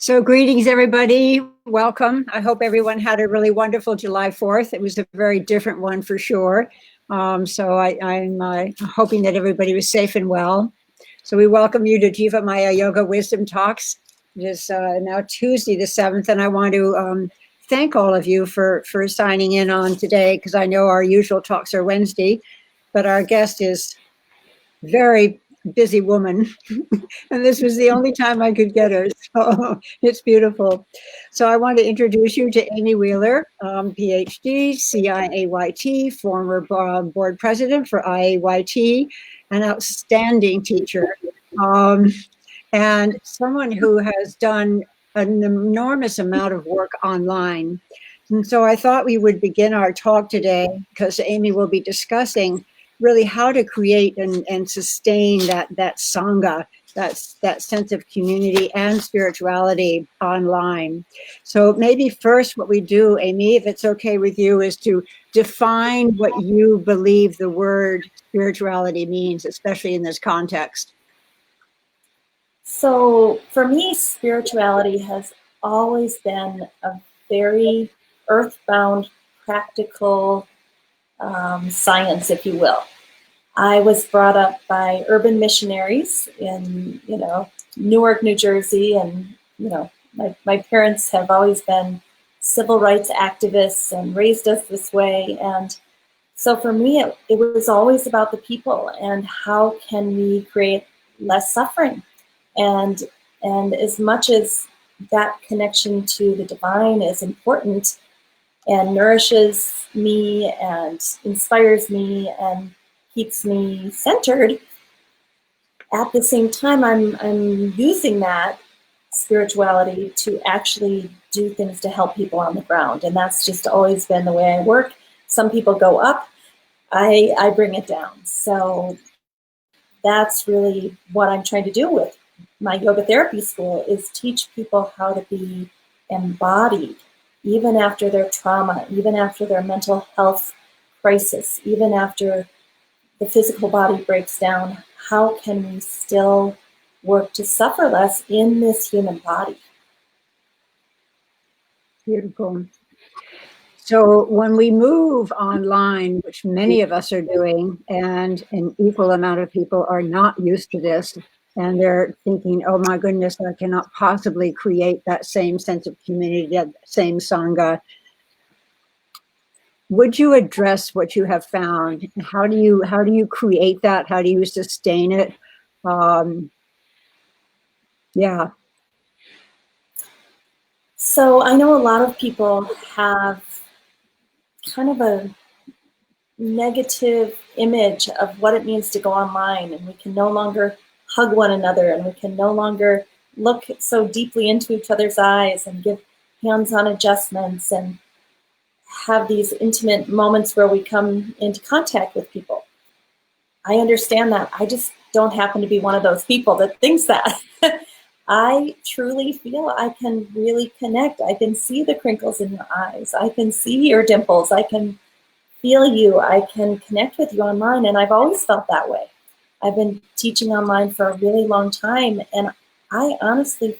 So greetings, everybody. Welcome. I hope everyone had a really wonderful July 4th. It was a very different one for sure. I'm hoping that everybody was safe and well. So we welcome you to Jivamaya Yoga Wisdom Talks. It is now Tuesday the 7th, and I want to thank all of you for signing in on today, because I know our usual talks are Wednesday, but our guest is very busy woman. And this was the only time I could get her. So it's beautiful. So I want to introduce you to Amy Wheeler, Ph.D., CIAYT, former board president for IAYT, an outstanding teacher, and someone who has done an enormous amount of work online. And so I thought we would begin our talk today, because Amy will be discussing really how to create and sustain that sangha, that sense of community and spirituality online. So maybe first what we do, Amy, if it's okay with you, is to define what you believe the word spirituality means, especially in this context. So for me, spirituality has always been a very earthbound, practical science, if you will. I was brought up by urban missionaries in, Newark, New Jersey, and, my parents have always been civil rights activists and raised us this way. And so for me, it was always about the people and how can we create less suffering. And as much as that connection to the divine is important and nourishes me and inspires me and keeps me centered, at the same time, I'm using that spirituality to actually do things to help people on the ground. And that's just always been the way I work. Some people go up, I bring it down. So that's really what I'm trying to do with my yoga therapy school, is teach people how to be embodied, even after their trauma, even after their mental health crisis, even after the physical body breaks down. How can we still work to suffer less in this human body? Beautiful. So when we move online, which many of us are doing, and an equal amount of people are not used to this, and they're thinking, oh my goodness, I cannot possibly create that same sense of community, that same sangha. Would you address what you have found? How do you create that? How do you sustain it? Yeah. So I know a lot of people have kind of a negative image of what it means to go online, and we can no longer hug one another, and we can no longer look so deeply into each other's eyes and give hands-on adjustments and have these intimate moments where we come into contact with people. I understand that. I just don't happen to be one of those people that thinks that. I truly feel I can really connect. I can see the crinkles in your eyes. I can see your dimples. I can feel you. I can connect with you online, and I've always felt that way. I've been teaching online for a really long time, and I honestly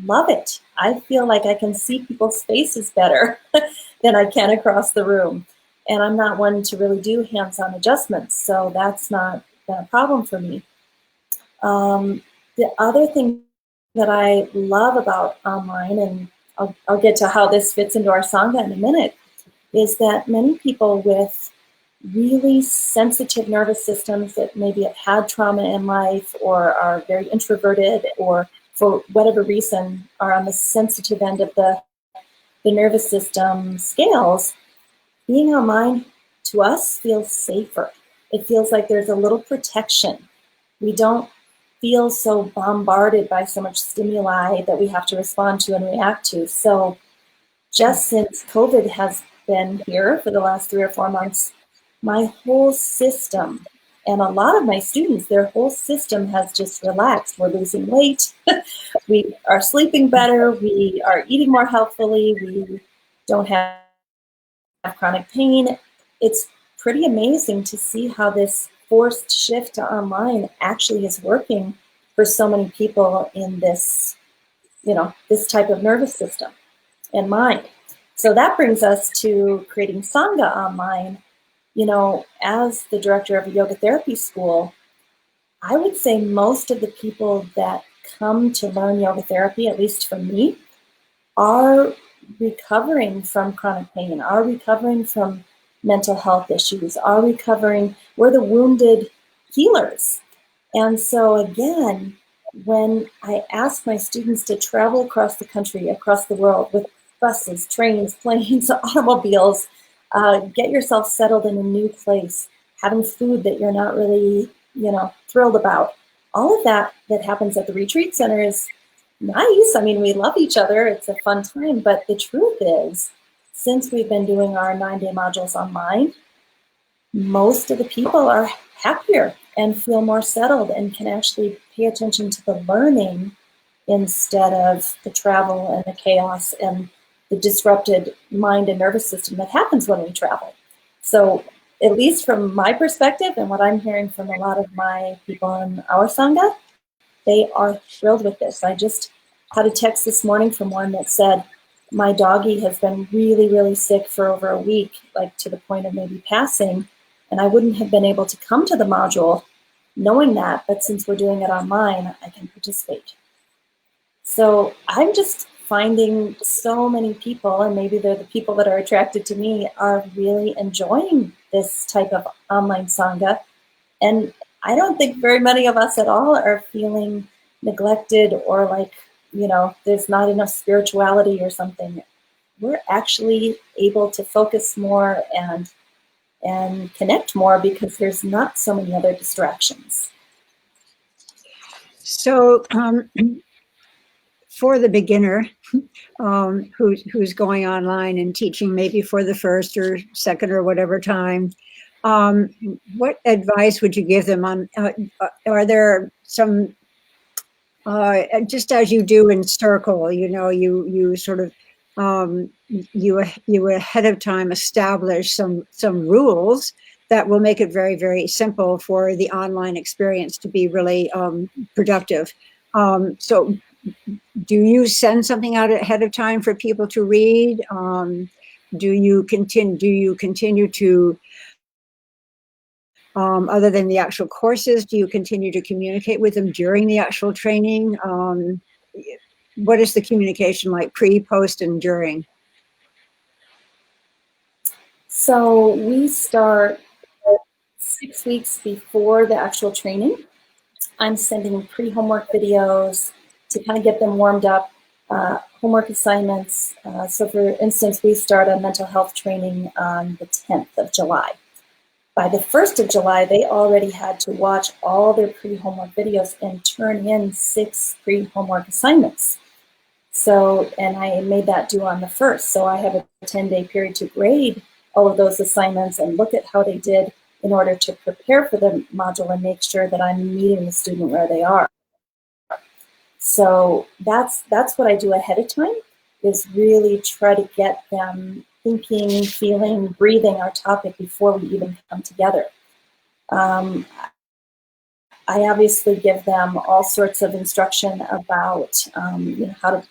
love it. I feel like I can see people's faces better than I can across the room. And I'm not one to really do hands-on adjustments, so that's not been a problem for me. The other thing that I love about online, and I'll get to how this fits into our Sangha in a minute, is that many people with really sensitive nervous systems that maybe have had trauma in life or are very introverted or for whatever reason are on the sensitive end of the nervous system scales, being online to us feels safer. It feels like there's a little protection. We don't feel so bombarded by so much stimuli that we have to respond to and react to. So just since COVID has been here for the last 3 or 4 months, my whole system and a lot of my students, their whole system has just relaxed. We're losing weight. We are sleeping better. We are eating more healthfully. We don't have chronic pain. It's pretty amazing to see how this forced shift to online actually is working for so many people in this this type of nervous system and mind. So that brings us to creating Sangha online. As the director of a yoga therapy school, I would say most of the people that come to learn yoga therapy, at least for me, are recovering from chronic pain, are recovering from mental health issues, are recovering. We're the wounded healers. And so again, when I ask my students to travel across the country, across the world with buses, trains, planes, automobiles, get yourself settled in a new place, having food that you're not really, thrilled about. All of that happens at the retreat center is nice. I mean, we love each other. It's a fun time. But the truth is, since we've been doing our 9-day modules online, most of the people are happier and feel more settled and can actually pay attention to the learning instead of the travel and the chaos and the disrupted mind and nervous system that happens when we travel. So at least from my perspective and what I'm hearing from a lot of my people in our Sangha, they are thrilled with this. I just had a text this morning from one that said, my doggie has been really, really sick for over a week, like to the point of maybe passing, and I wouldn't have been able to come to the module knowing that, but since we're doing it online, I can participate. So I'm just finding so many people, and maybe they're the people that are attracted to me, are really enjoying this type of online Sangha. And I don't think very many of us at all are feeling neglected or like, there's not enough spirituality or something. We're actually able to focus more and connect more because there's not so many other distractions. So for the beginner who's going online and teaching maybe for the first or second or whatever time, what advice would you give them on, are there some, just as you do in Circle, you sort of, you ahead of time establish some rules that will make it very, very simple for the online experience to be really productive. So do you send something out ahead of time for people to read? Do you continue to, other than the actual courses, do you continue to communicate with them during the actual training? What is the communication like pre, post, and during? So we start 6 weeks before the actual training. I'm sending pre-homework videos to kind of get them warmed up, homework assignments. So for instance, we start a mental health training on the 10th of July. By the 1st of July, they already had to watch all their pre-homework videos and turn in 6 pre-homework assignments. So, and I made that due on the 1st. So I have a 10-day period to grade all of those assignments and look at how they did in order to prepare for the module and make sure that I'm meeting the student where they are. So that's what I do ahead of time, is really try to get them thinking, feeling, breathing our topic before we even come together. I obviously give them all sorts of instruction about how to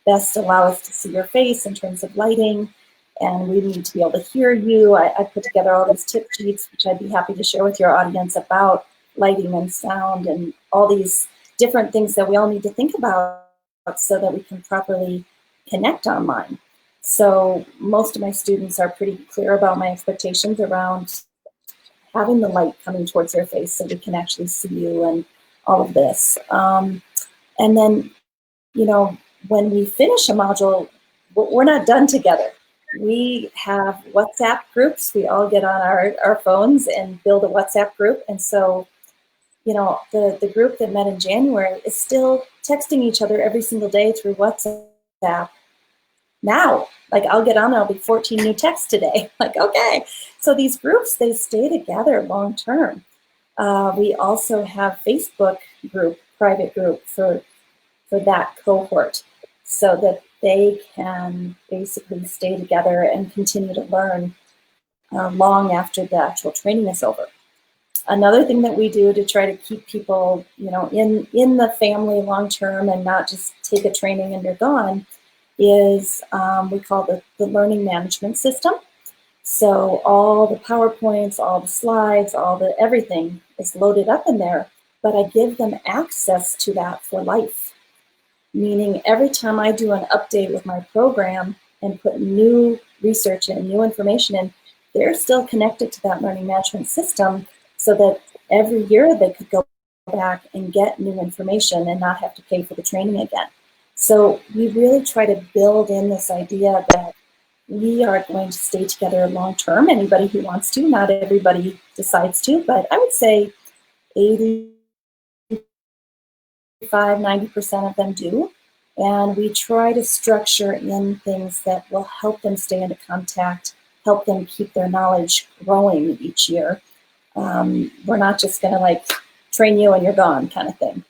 best allow us to see your face in terms of lighting, and we need to be able to hear you. I put together all these tip sheets, which I'd be happy to share with your audience, about lighting and sound and all these different things that we all need to think about so that we can properly connect online. So most of my students are pretty clear about my expectations around having the light coming towards their face so we can actually see you and all of this. And then, when we finish a module, we're not done together. We have WhatsApp groups. We all get on our phones and build a WhatsApp group. And so, the group that met in January is still texting each other every single day through WhatsApp. Now, like, I'll get on, there'll be 14 new texts today. Like, okay. So these groups, they stay together long term. We also have Facebook group, private group for that cohort, so that they can basically stay together and continue to learn long after the actual training is over. Another thing that we do to try to keep people, in the family long term and not just take a training and you're gone is we call the learning management system. So all the PowerPoints, all the slides, all the everything is loaded up in there, but I give them access to that for life. Meaning every time I do an update with my program and put new research in, new information in, they're still connected to that learning management system so that every year they could go back and get new information and not have to pay for the training again. So we really try to build in this idea that we are going to stay together long term. Anybody who wants to, not everybody decides to, but I would say 85–90% of them do. And we try to structure in things that will help them stay into contact, help them keep their knowledge growing each year. We're not just going to train you and you're gone kind of thing.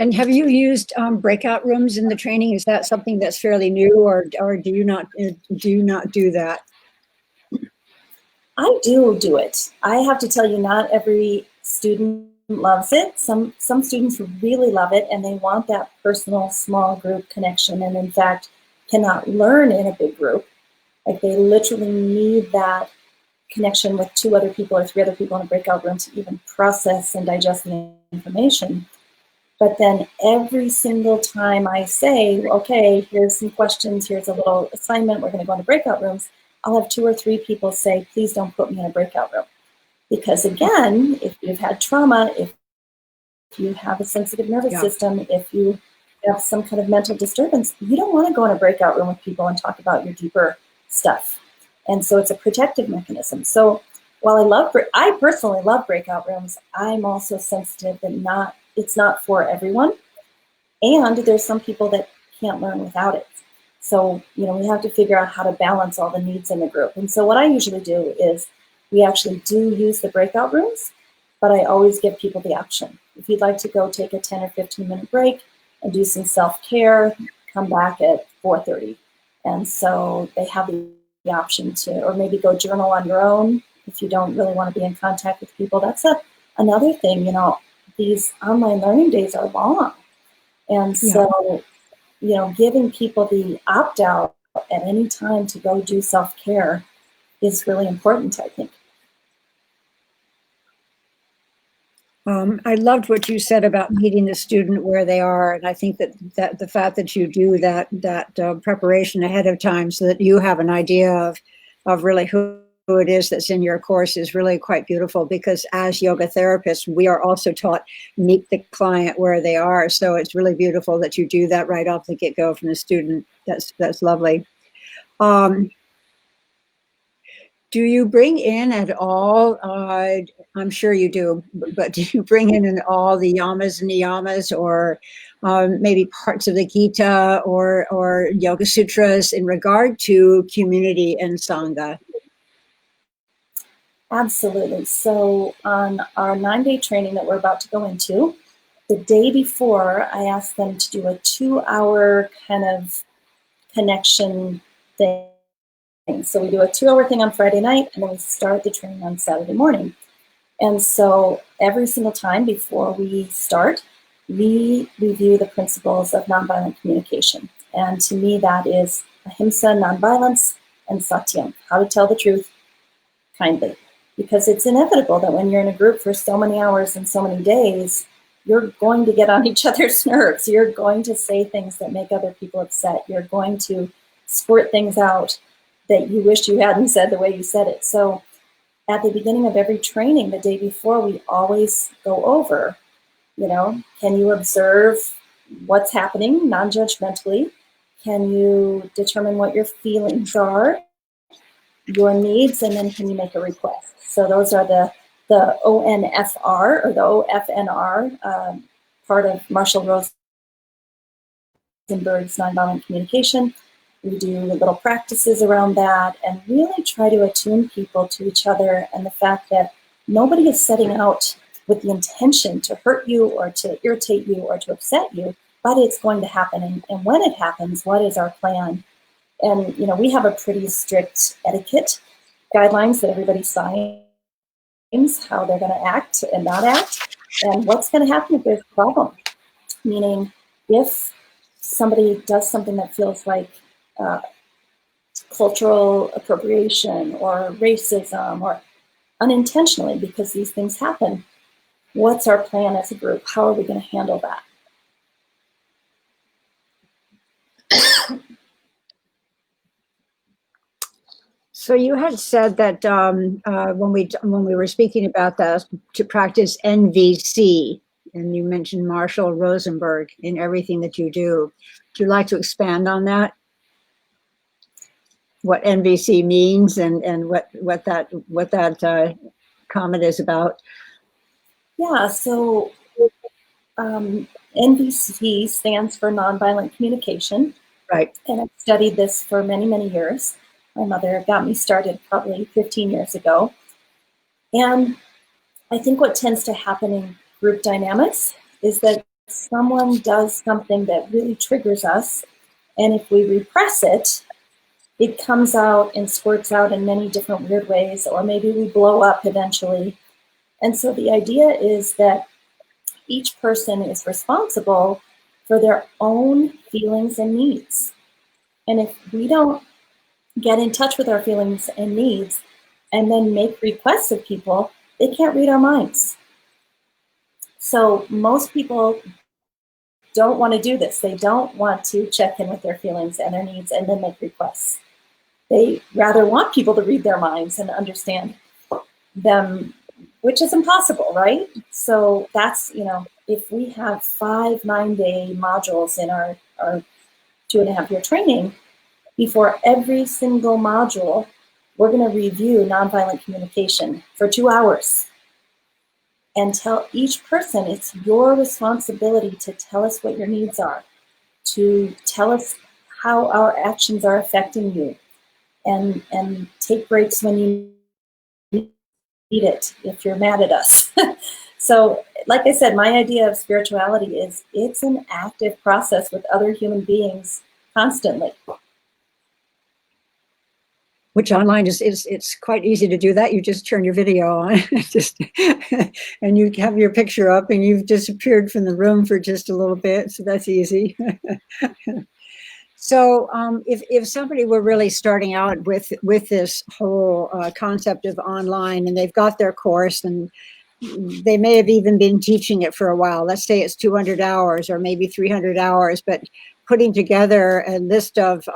And have you used breakout rooms in the training? Is that something that's fairly new, or do you not do that? I do it. I have to tell you, not every student loves it. Some students really love it, and they want that personal small group connection, and in fact cannot learn in a big group. Like, they literally need that connection with 2 other people or 3 other people in a breakout room to even process and digest the information. But then every single time I say, okay, here's some questions, here's a little assignment, we're going to go into breakout rooms, I'll have 2 or 3 people say, please don't put me in a breakout room. Because again, if you've had trauma, if you have a sensitive nervous system, if you have some kind of mental disturbance, you don't want to go in a breakout room with people and talk about your deeper stuff. And so it's a protective mechanism. So while I personally love breakout rooms, I'm also sensitive that it's not for everyone. And there's some people that can't learn without it. So, we have to figure out how to balance all the needs in the group. And so what I usually do is we actually do use the breakout rooms, but I always give people the option. If you'd like to go take a 10 or 15-minute break and do some self-care, come back at 4:30. And so they have the option to, or maybe go journal on your own if you don't really want to be in contact with people. That's another thing, these online learning days are long. And so, giving people the opt-out at any time to go do self-care is really important, I think. I loved what you said about meeting the student where they are, and I think that the fact that you do that preparation ahead of time, so that you have an idea of really who it is that's in your course, is really quite beautiful. Because as yoga therapists, we are also taught meet the client where they are. So it's really beautiful that you do that right off the get-go from the student. That's lovely. Do you bring in at all, I'm sure you do, but do you bring in all the yamas and niyamas, or maybe parts of the Gita or Yoga Sutras in regard to community and Sangha? Absolutely. So on our 9-day training that we're about to go into, the day before, I asked them to do a 2-hour kind of connection thing. So we do a 2-hour thing on Friday night, and then we start the training on Saturday morning. And so every single time before we start, we review the principles of nonviolent communication. And to me, that is ahimsa, nonviolence, and satyam, how to tell the truth kindly. Because it's inevitable that when you're in a group for so many hours and so many days, you're going to get on each other's nerves. You're going to say things that make other people upset. You're going to squirt things out that you wish you hadn't said the way you said it. So at the beginning of every training, the day before, we always go over, can you observe what's happening non-judgmentally? Can you determine what your feelings are, your needs, and then can you make a request? So those are the ONFR, or the OFNR, part of Marshall Rosenberg's nonviolent communication. We do little practices around that and really try to attune people to each other, and the fact that nobody is setting out with the intention to hurt you or to irritate you or to upset you, but it's going to happen. And when it happens, what is our plan? And, we have a pretty strict etiquette guidelines that everybody signs how they're going to act and not act, and what's going to happen if there's a problem. Meaning, if somebody does something that feels like cultural appropriation or racism or unintentionally, because these things happen, what's our plan as a group? How are we going to handle that? So you had said that when we were speaking about that, to practice NVC, and you mentioned Marshall Rosenberg in everything that you do. Would you like to expand on that? What NVC means and what that comment is about? Yeah. So NVC stands for nonviolent communication. Right. And I've studied this for many, many years. My mother got me started probably 15 years ago. And I think what tends to happen in group dynamics is that someone does something that really triggers us. And if we repress it, it comes out and squirts out in many different weird ways, or maybe we blow up eventually. And so the idea is that each person is responsible for their own feelings and needs. And if we don't get in touch with our feelings and needs and then make requests of people, they can't read our minds. So most people don't want to do this. They don't want to check in with their feelings and their needs and then make requests. They rather want people to read their minds and understand them, which is impossible, right? So that's, if we have 5 9-day modules in our 2.5-year training, before every single module, we're going to review nonviolent communication for 2 hours and tell each person it's your responsibility to tell us what your needs are, to tell us how our actions are affecting you, and take breaks when you need it if you're mad at us. So, like I said, my idea of spirituality is it's an active process with other human beings constantly. Which online it's quite easy to do that. You just turn your video on, and you have your picture up, and you've disappeared from the room for just a little bit. So that's easy. So if somebody were really starting out with this whole concept of online, and they've got their course, and they may have even been teaching it for a while. Let's say it's 200 hours or maybe 300 hours, but putting together a list of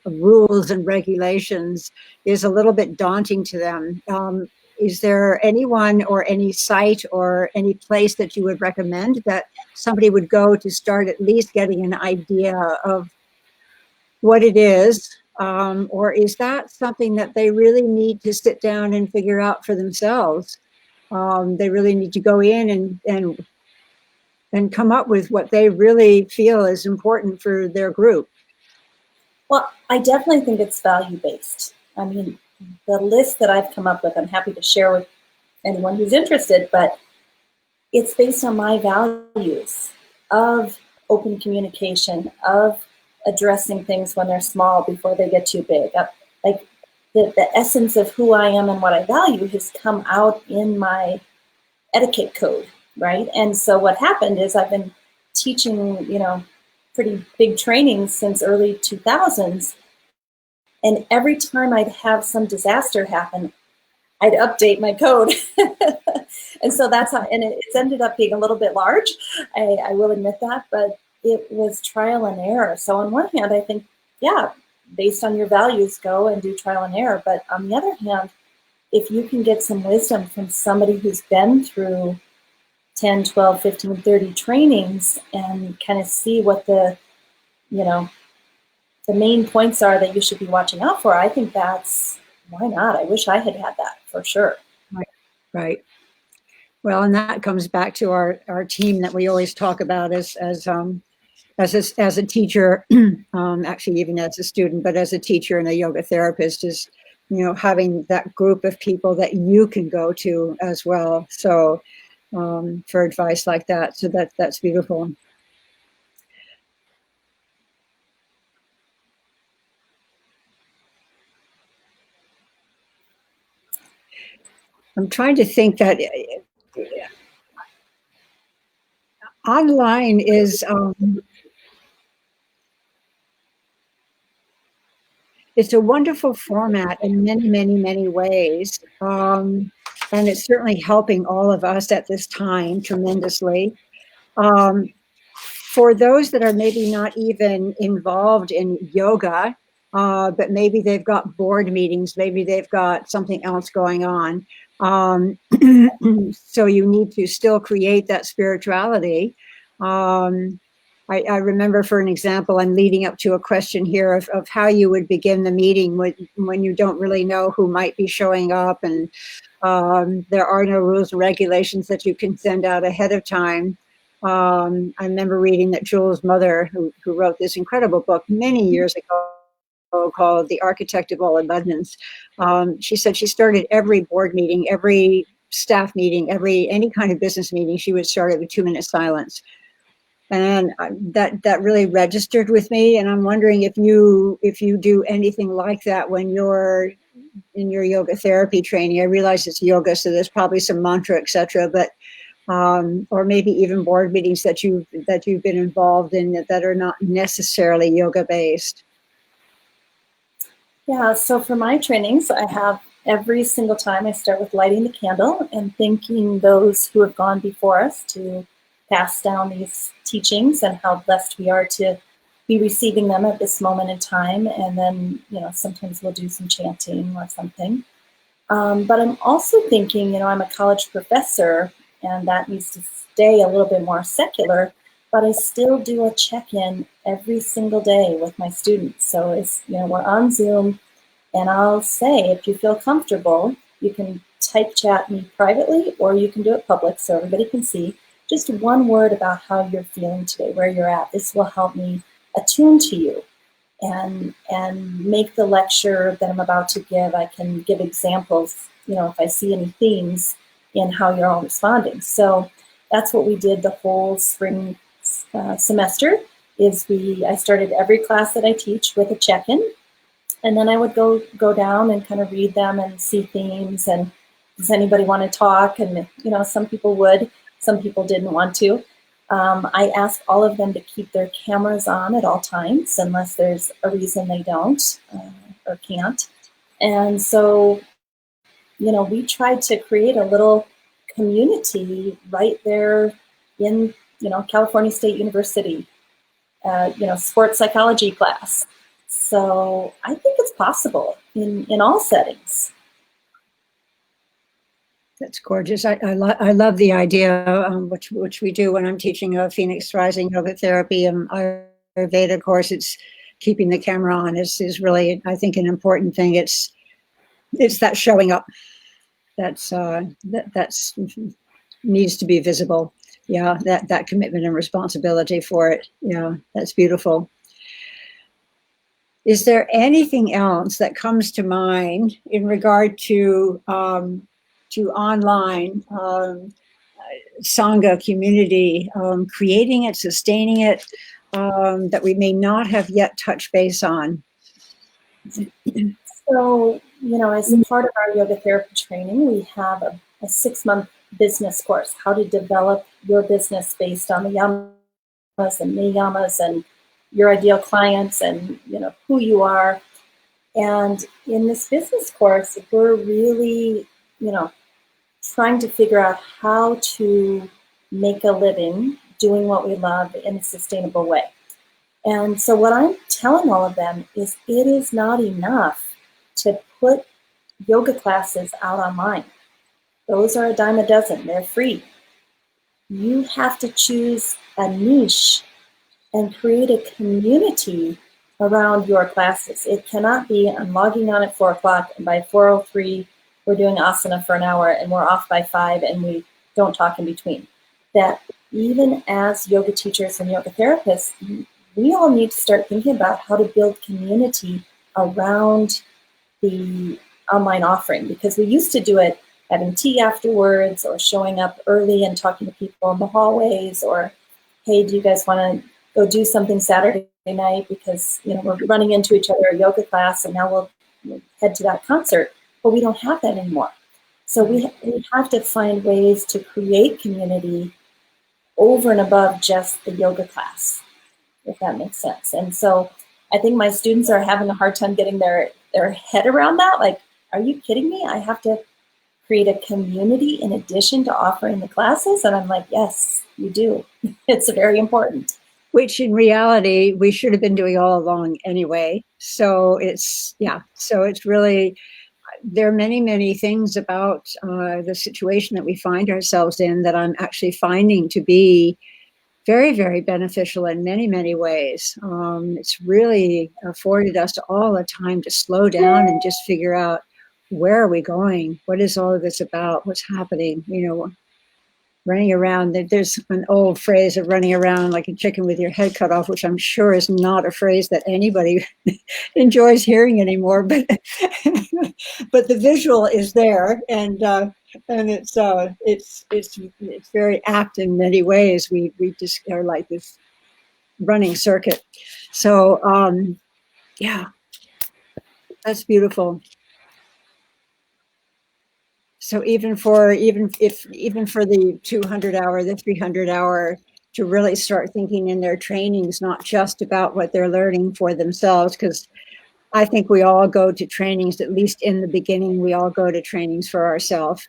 rules and regulations is a little bit daunting to them. Is there anyone or any site or any place that you would recommend that somebody would go to start at least getting an idea of what it is? Or is that something that they really need to sit down and figure out for themselves? They really need to go in and come up with what they really feel is important for their group. Well, I definitely think it's value-based. I mean, the list that I've come up with, I'm happy to share with anyone who's interested, but it's based on my values of open communication, of addressing things when they're small before they get too big. Like the essence of who I am and what I value has come out in my etiquette code, right? And so what happened is I've been teaching, pretty big trainings since early 2000s. And every time I'd have some disaster happen, I'd update my code. And so that's how, and it's ended up being a little bit large. I will admit that, but it was trial and error. So on one hand, I think, yeah, based on your values, go and do trial and error. But on the other hand, if you can get some wisdom from somebody who's been through 10, 12, 15, 30 trainings and kind of see what the main points are that you should be watching out for, I think that's, why not? I wish I had had that for sure. Right. Well, and that comes back to our team that we always talk about as a teacher, actually even as a student, but as a teacher and a yoga therapist is, having that group of people that you can go to as well. So for advice like that. So that's beautiful. I'm trying to think that online is it's a wonderful format in many, many, many ways. And it's certainly helping all of us at this time tremendously. Um, for those that are maybe not even involved in yoga, but maybe they've got board meetings, maybe they've got something else going on. So you need to still create that spirituality. I remember, for an example, I'm leading up to a question here of how you would begin the meeting when you don't really know who might be showing up, and there are no rules and regulations that you can send out ahead of time. I remember reading that Jules' mother, who wrote this incredible book many years ago called The Architect of All Abundance, she said she started every board meeting, every staff meeting, any kind of business meeting, she would start it with 2-minute silence. And that really registered with me. And I'm wondering if you do anything like that when you're in your yoga therapy training. I realize it's yoga, so there's probably some mantra, etc. But or maybe even board meetings that you've been involved in that are not necessarily yoga based. Yeah, so for my trainings, I have every single time I start with lighting the candle and thanking those who have gone before us to pass down these teachings and how blessed we are to be receiving them at this moment in time. And then, sometimes we'll do some chanting or something. But I'm also thinking, I'm a college professor and that needs to stay a little bit more secular, but I still do a check-in every single day with my students. So it's, we're on Zoom and I'll say, if you feel comfortable, you can type chat me privately or you can do it public so everybody can see. Just one word about how you're feeling today, where you're at. This will help me attune to you and make the lecture that I'm about to give. I can give examples, if I see any themes in how you're all responding. So that's what we did the whole spring semester. I started every class that I teach with a check-in, and then I would go down and kind of read them and see themes, and does anybody want to talk? And some people would, some people didn't want to. I ask all of them to keep their cameras on at all times unless there's a reason they don't or can't. And so, we tried to create a little community right there in, California State University, sports psychology class. So I think it's possible in all settings. That's gorgeous. I love the idea, which we do when I'm teaching a Phoenix Rising yoga therapy and Ayurveda course. It's keeping the camera on is really, I think, an important thing. It's that showing up that's needs to be visible. Yeah, that commitment and responsibility for it. Yeah, that's beautiful. Is there anything else that comes to mind in regard to online Sangha community, creating it, sustaining it, that we may not have yet touched base on? So, as a part of our yoga therapy training, we have a 6-month business course, how to develop your business based on the yamas and niyamas and your ideal clients and, who you are. And in this business course, we're really, trying to figure out how to make a living doing what we love in a sustainable way. And so what I'm telling all of them is it is not enough to put yoga classes out online. Those are a dime a dozen. They're free. You have to choose a niche and create a community around your classes. It cannot be I'm logging on at 4 o'clock and by 4:03 we're doing asana for an hour and we're off by 5 and we don't talk in between. That even as yoga teachers and yoga therapists, we all need to start thinking about how to build community around the online offering, because we used to do it having tea afterwards or showing up early and talking to people in the hallways, or, hey, do you guys want to go do something Saturday night because, we're running into each other at yoga class and now we'll head to that concert. But we don't have that anymore. So we have to find ways to create community over and above just the yoga class, if that makes sense. And so I think my students are having a hard time getting their head around that. Like, are you kidding me? I have to create a community in addition to offering the classes? And I'm like, yes, you do. It's very important. Which in reality, we should have been doing all along anyway. So it's really, there are many, many things about the situation that we find ourselves in that I'm actually finding to be very, very beneficial in many, many ways. It's really afforded us all a time to slow down and just figure out, where are we going? What is all of this about? What's happening? Running around. There's an old phrase of running around like a chicken with your head cut off, which I'm sure is not a phrase that anybody enjoys hearing anymore. But but the visual is there, and it's very apt in many ways. We just are like this running circuit. So yeah, that's beautiful. So even for the 200 hour, the 300 hour, to really start thinking in their trainings, not just about what they're learning for themselves, because I think we all go to trainings, at least in the beginning, we all go to trainings for ourselves.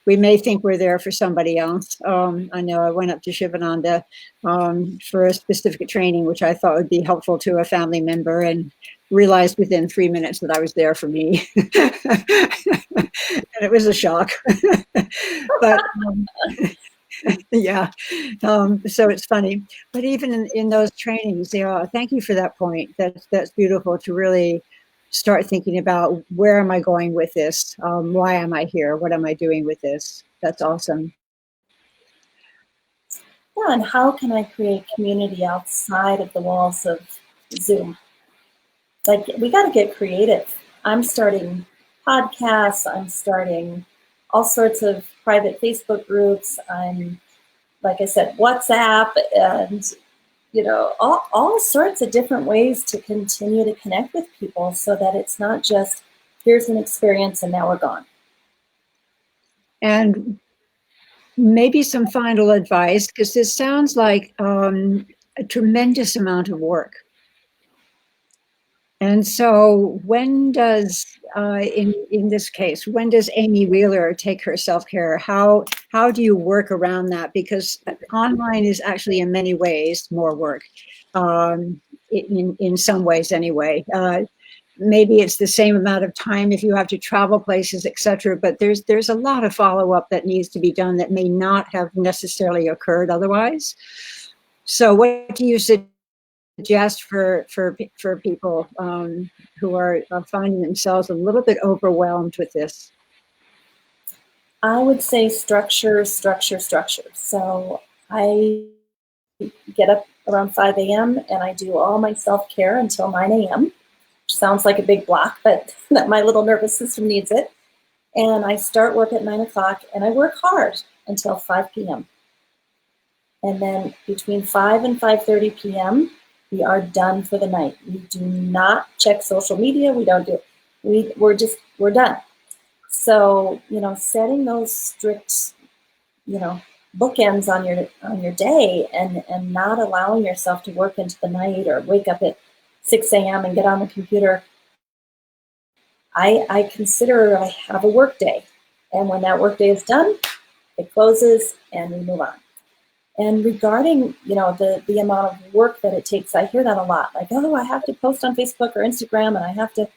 We may think we're there for somebody else. I know I went up to Shivananda for a specific training, which I thought would be helpful to a family member, and realized within 3 minutes that I was there for me. And it was a shock. But yeah, so it's funny. But even in those trainings, thank you for that point. That's beautiful to really start thinking about, where am I going with this? Why am I here? What am I doing with this? That's awesome. Yeah, and how can I create community outside of the walls of Zoom? Like, we got to get creative. I'm starting podcasts. I'm starting all sorts of private Facebook groups. I'm, like I said, WhatsApp, and all sorts of different ways to continue to connect with people, so that it's not just, here's an experience and now we're gone. And maybe some final advice, because this sounds like a tremendous amount of work. And so when does, in this case, when does Amy Wheeler take her self-care? How do you work around that? Because online is actually in many ways more work, in some ways anyway. Maybe it's the same amount of time if you have to travel places, etc. But there's a lot of follow-up that needs to be done that may not have necessarily occurred otherwise. So what do you suggest for people who are finding themselves a little bit overwhelmed with this? I would say structure, structure, structure. So I get up around 5 a.m. and I do all my self-care until 9 a.m., which sounds like a big block, but my little nervous system needs it. And I start work at 9 o'clock and I work hard until 5 p.m. And then between 5 and 5:30 p.m., we are done for the night. We do not check social media. We don't do it. We're done. So, setting those strict, bookends on your day, and not allowing yourself to work into the night or wake up at 6 a.m. and get on the computer. I consider I have a work day. And when that work day is done, it closes and we move on. And regarding, the amount of work that it takes, I hear that a lot. Like, oh, I have to post on Facebook or Instagram, and I think,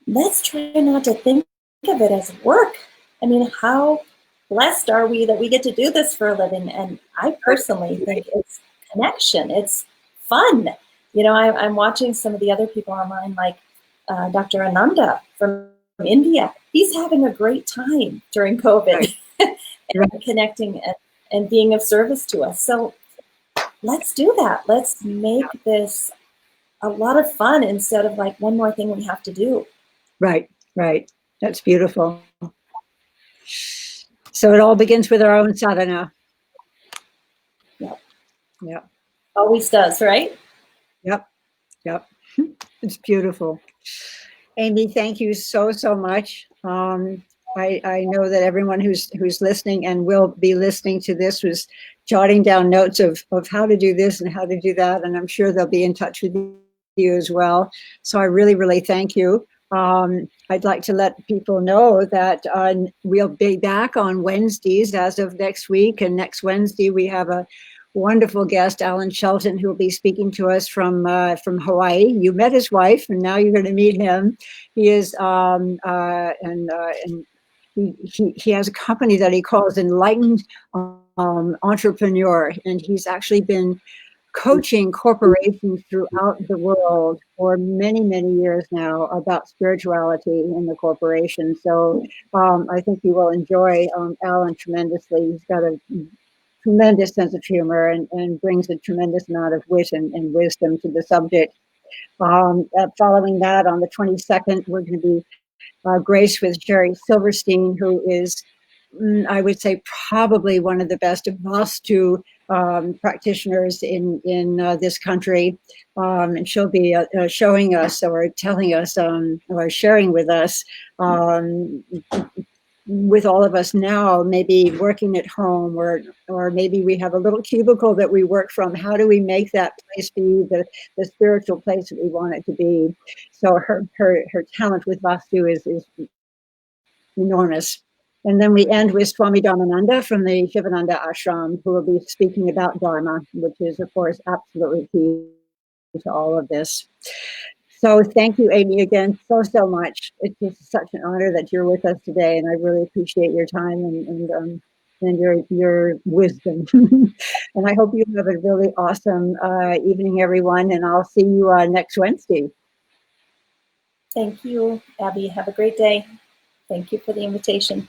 let's try not to think of it as work. I mean, how blessed are we that we get to do this for a living? And I personally think it's connection. It's fun. I'm watching some of the other people online, like Dr. Ananda from India. He's having a great time during COVID. Right. And connecting and being of service to us. So let's do that. Let's make this a lot of fun instead of like one more thing we have to do. Right. That's beautiful. So it all begins with our own sadhana. Yep. Always does, right? Yep. It's beautiful. Amy, thank you so, so much. I know that everyone who's listening and will be listening to this was jotting down notes of how to do this and how to do that, and I'm sure they'll be in touch with you as well. So I really, really thank you. I'd like to let people know that we'll be back on Wednesdays as of next week, and next Wednesday we have a wonderful guest, Alan Shelton, who will be speaking to us from Hawaii. You met his wife, and now you're going to meet him. He is and he has a company that he calls Enlightened Entrepreneur, and he's actually been coaching corporations throughout the world for many, many years now about spirituality in the corporation. So I think you will enjoy Alan tremendously. He's got a tremendous sense of humor and brings a tremendous amount of wit and wisdom to the subject. Following that, on the 22nd, we're going to be graced with Jerry Silverstein, who is, I would say, probably one of the best Vastu practitioners in this country. And she'll be showing us or telling us or sharing with us with all of us now, maybe working at home or maybe we have a little cubicle that we work from. How do we make that place be the spiritual place that we want it to be? So her talent with Vastu is enormous. And then we end with Swami Dharmananda from the Shivananda Ashram, who will be speaking about Dharma, which is, of course, absolutely key to all of this. So thank you, Amy, again, so, so much. It's just such an honor that you're with us today, and I really appreciate your time and your wisdom. And I hope you have a really awesome evening, everyone, and I'll see you next Wednesday. Thank you, Abby. Have a great day. Thank you for the invitation.